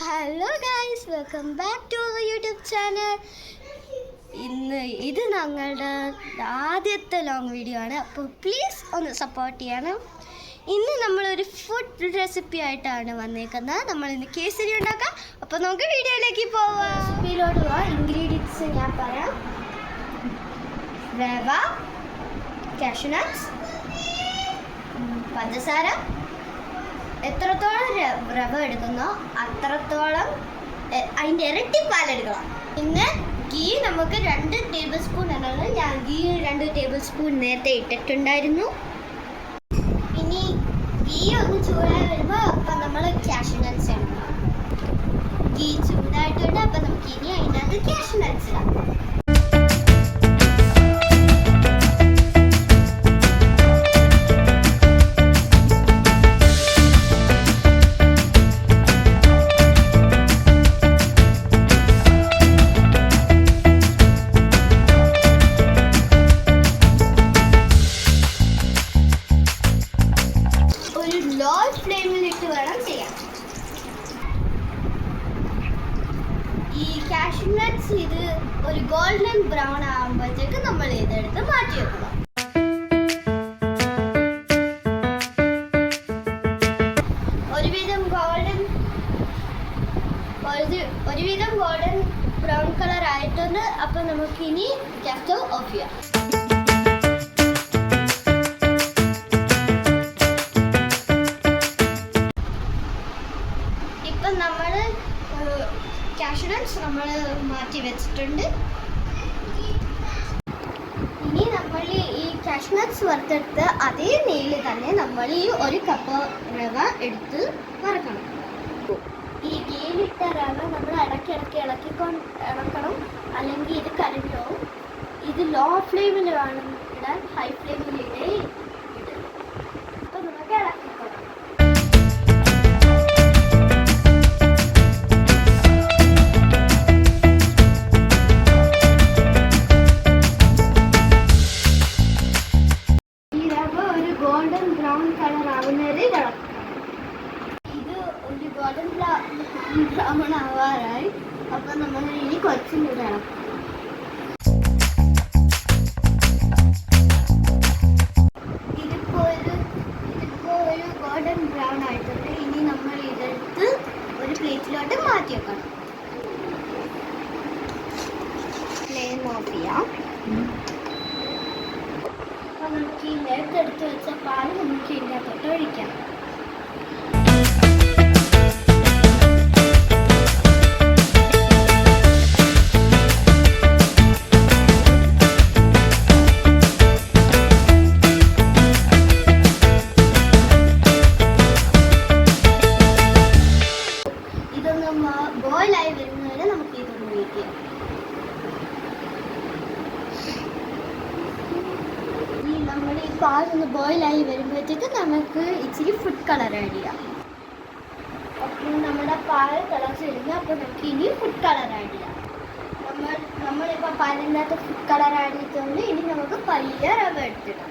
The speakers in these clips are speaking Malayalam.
Hello guys, welcome back to our YouTube channel. ഇത് ഞങ്ങളുടെ ആദ്യത്തെ ലോങ് വീഡിയോ ആണ്. അപ്പോൾ പ്ലീസ് ഒന്ന് സപ്പോർട്ട് ചെയ്യണം. ഇന്ന് നമ്മളൊരു ഫുഡ് റെസിപ്പി ആയിട്ടാണ് വന്നേക്കുന്നത്. നമ്മളിന്ന് കേസരി ഉണ്ടാക്കാം. അപ്പോൾ നമുക്ക് വീഡിയോയിലേക്ക് പോവാം. റെസിപ്പിയിലോട്ട് പോവാം. ഇൻഗ്രീഡിയൻസ് ഞാൻ പറയാം. റവ, കാഷ്യൂ നട്ട്സ്, പഞ്ചസാര, എത്രത്തോളം റവ എടുക്കുന്നോ അത്രത്തോളം അതിൻ്റെ ഇരട്ടി പാലെടുക്കണം. പിന്നെ ഗീ നമുക്ക് 2 ടേബിൾ സ്പൂൺ എന്നാണ്. ഞാൻ ഗീ 2 ടേബിൾ സ്പൂൺ നേരത്തെ ഇട്ടിട്ടുണ്ടായിരുന്നു. ഇനി ഗീ ഒന്ന് ചൂടായി വരുമ്പോൾ അപ്പം നമ്മൾ കാഷ്യൂ നട്ട്സ് ഇടണം. ഗീ ചൂടായിട്ടുണ്ട്. അപ്പം നമുക്ക് ഇനി അതിനകത്ത് കാഷ്യൂ നട്ട്സ് ഇടാം. ലോ ഫ്ലെയിമിലിട്ട് വേണം ചെയ്യാൻ. ഈ കാഷ്യൂ നട്ട്സ് ഇത് ഒരു ഗോൾഡൻ ബ്രൗൺ ആകുമ്പോഴത്തേക്ക് നമ്മൾ ഇതെടുത്ത് മാറ്റി വെക്കണം. ഒരുവിധം ഗോൾഡൻ ബ്രൗൺ കളർ ആയിട്ടുണ്ട്. അപ്പം നമുക്കിനി ഗ്യാസ് സ്റ്റവ് ഓഫ് ചെയ്യാം. നമ്മൾ കാഷ്യൂ നട്ട്സ് നമ്മൾ മാറ്റി വെച്ചിട്ടുണ്ട്. ഇനി നമ്മൾ ഈ കാഷ്യൂ നട്ട്സ് വറുത്തെടുത്ത് അതേ നെയ്യിൽ തന്നെ നമ്മൾ ഈ 1 കപ്പ് റവ എടുത്ത് വറക്കണം. ഈ ഗീയിലിട്ട റവ നമ്മൾ ഇളക്കണം, അല്ലെങ്കിൽ ഇത് കരിഞ്ഞോവും. ഇത് ലോ ഫ്ലെയിമിൽ വേണം ഇടാൻ, ഹൈ ഫ്ലെയിമിൽ ഇടേ ഇടും. അപ്പം നമുക്ക് ഇളക്കിക്കണം. ഗോൾഡൻ ബ്രൗൺ കളർ ആവുന്നവരെ ഇളക്കണം. ഇത് ഒരു ഗോൾഡൻ ബ്രൗൺ ആവാറായി. അപ്പം നമ്മൾ ഇനി കുറച്ചും കൂടെ ഇളക്കണം. ഇതിപ്പോൾ ഒരു ഗോൾഡൻ ബ്രൗൺ ആയിട്ടുണ്ട്. ഇനി നമ്മൾ ഇതെടുത്ത് ഒരു പ്ലേറ്റിലോട്ട് മാറ്റി വെക്കണം. ഫ്ലെയിം ഓഫ് ചെയ്യാം. അപ്പോൾ നമുക്ക് ഈ നേരത്തെ എടുത്ത് വെച്ച പാല് നമുക്ക് ഇതിനകത്തോട്ട് ഒഴിക്കാം. ഇതൊന്ന് ബോയിലായി വരുന്നവരെ നമുക്ക് ഇതൊന്ന് ഒഴിക്കാം. നമ്മൾ ഈ പാലൊന്ന് ബോയിലായി വരുമ്പോഴത്തേക്ക് നമുക്ക് ഇച്ചിരി ഫുഡ് കളർ ആഡ് ചെയ്യാം. അപ്പോൾ നമ്മുടെ പാൽ തിളച്ച് വരുന്നത്. അപ്പോൾ നമുക്ക് ഇനി ഫുഡ് കളർ ആഡ് ചെയ്യാം. നമ്മളിപ്പോൾ പാലിൻ്റെ അകത്ത് ഫുഡ് കളർ ആഡ് ചെയ്തുകൊണ്ട് ഇനി നമുക്ക് പയ്യെ റവ എടുത്തിടാം.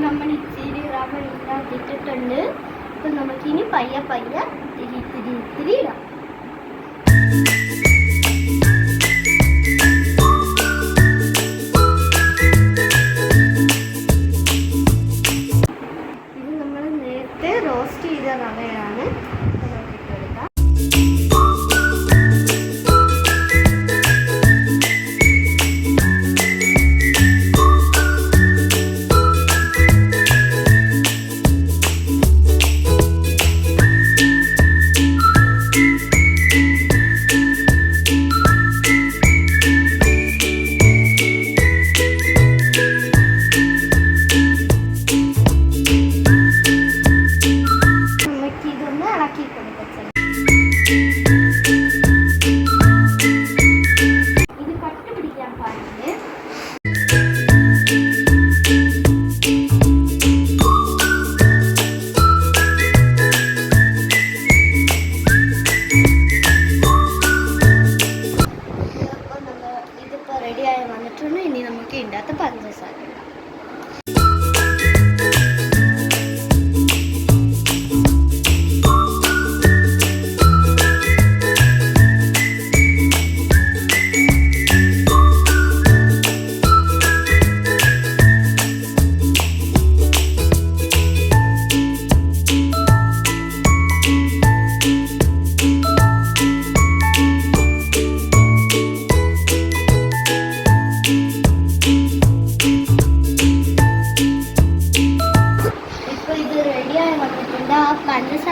നമ്മൾ ഇച്ചിരി റവ ഇട്ടിട്ടുണ്ട്. അപ്പം നമുക്കിനി പയ്യെ ഇത്തിരി ഇടാം. റോസ്റ്റ് ചെയ്ത റവയാണ്.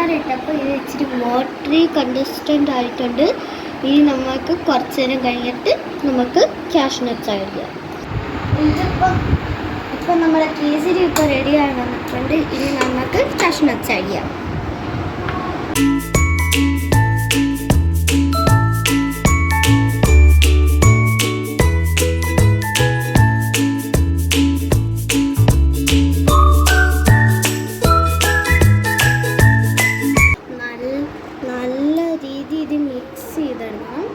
പഞ്ചസാര ഇട്ടപ്പോൾ ഇത് ഇച്ചിരി വാട്ടറി കൺസിസ്റ്റൻ്റ് ആയിട്ടുണ്ട്. ഇനി നമുക്ക് കുറച്ച് നേരം കഴിഞ്ഞിട്ട് നമുക്ക് കാഷ്നട്ട്സ് ആഡ് ചെയ്യാം. ഇപ്പം നമ്മുടെ കേസരി ഇപ്പോൾ റെഡി ആയി വന്നിട്ടുണ്ട്. ഇനി നമുക്ക് കാഷ്നട്ട്സ് ആഡ് ചെയ്യാം. നല്ല രീതിയിൽ ഇത് മിക്സ് ചെയ്തെടുക്കണം.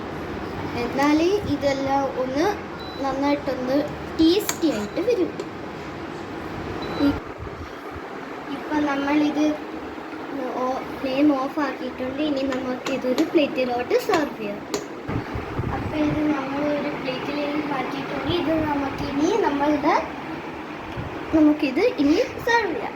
എന്നാലേ ഇതെല്ലാം ഒന്ന് നന്നായിട്ടൊന്ന് ടേസ്റ്റി ആയിട്ട് വരും. ഇപ്പം നമ്മളിത് ഫ്ലെയിം ഓഫ് ആക്കിയിട്ടുണ്ട്. ഇനി നമുക്ക് ഇതൊരു പ്ലേറ്റിലോട്ട് സെർവ് ചെയ്യാം. അപ്പോൾ ഇത് നമ്മളൊരു പ്ലേറ്റിലേക്ക് മാറ്റിയിട്ടുണ്ട്. ഇത് നമുക്കിത് ഇനി സെർവ് ചെയ്യാം.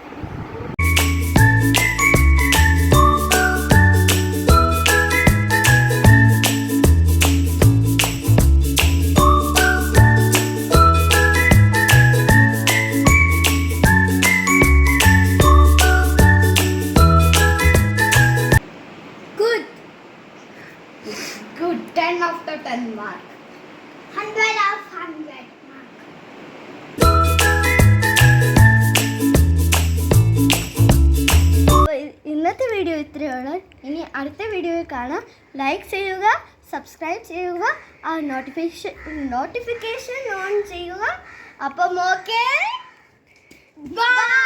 Good, 10 out of 10 mark. 100 of 100 mark. ഇന്നത്തെ വീഡിയോ ഇത്രയാണ്. ഇനി അടുത്ത വീഡിയോയിൽ കാണാം. ലൈക്ക് ചെയ്യുക, സബ്സ്ക്രൈബ് ചെയ്യുക, ആ നോട്ടിഫിക്കേഷൻ ഓൺ ചെയ്യുക. അപ്പം ഓക്കെ, ബൈ.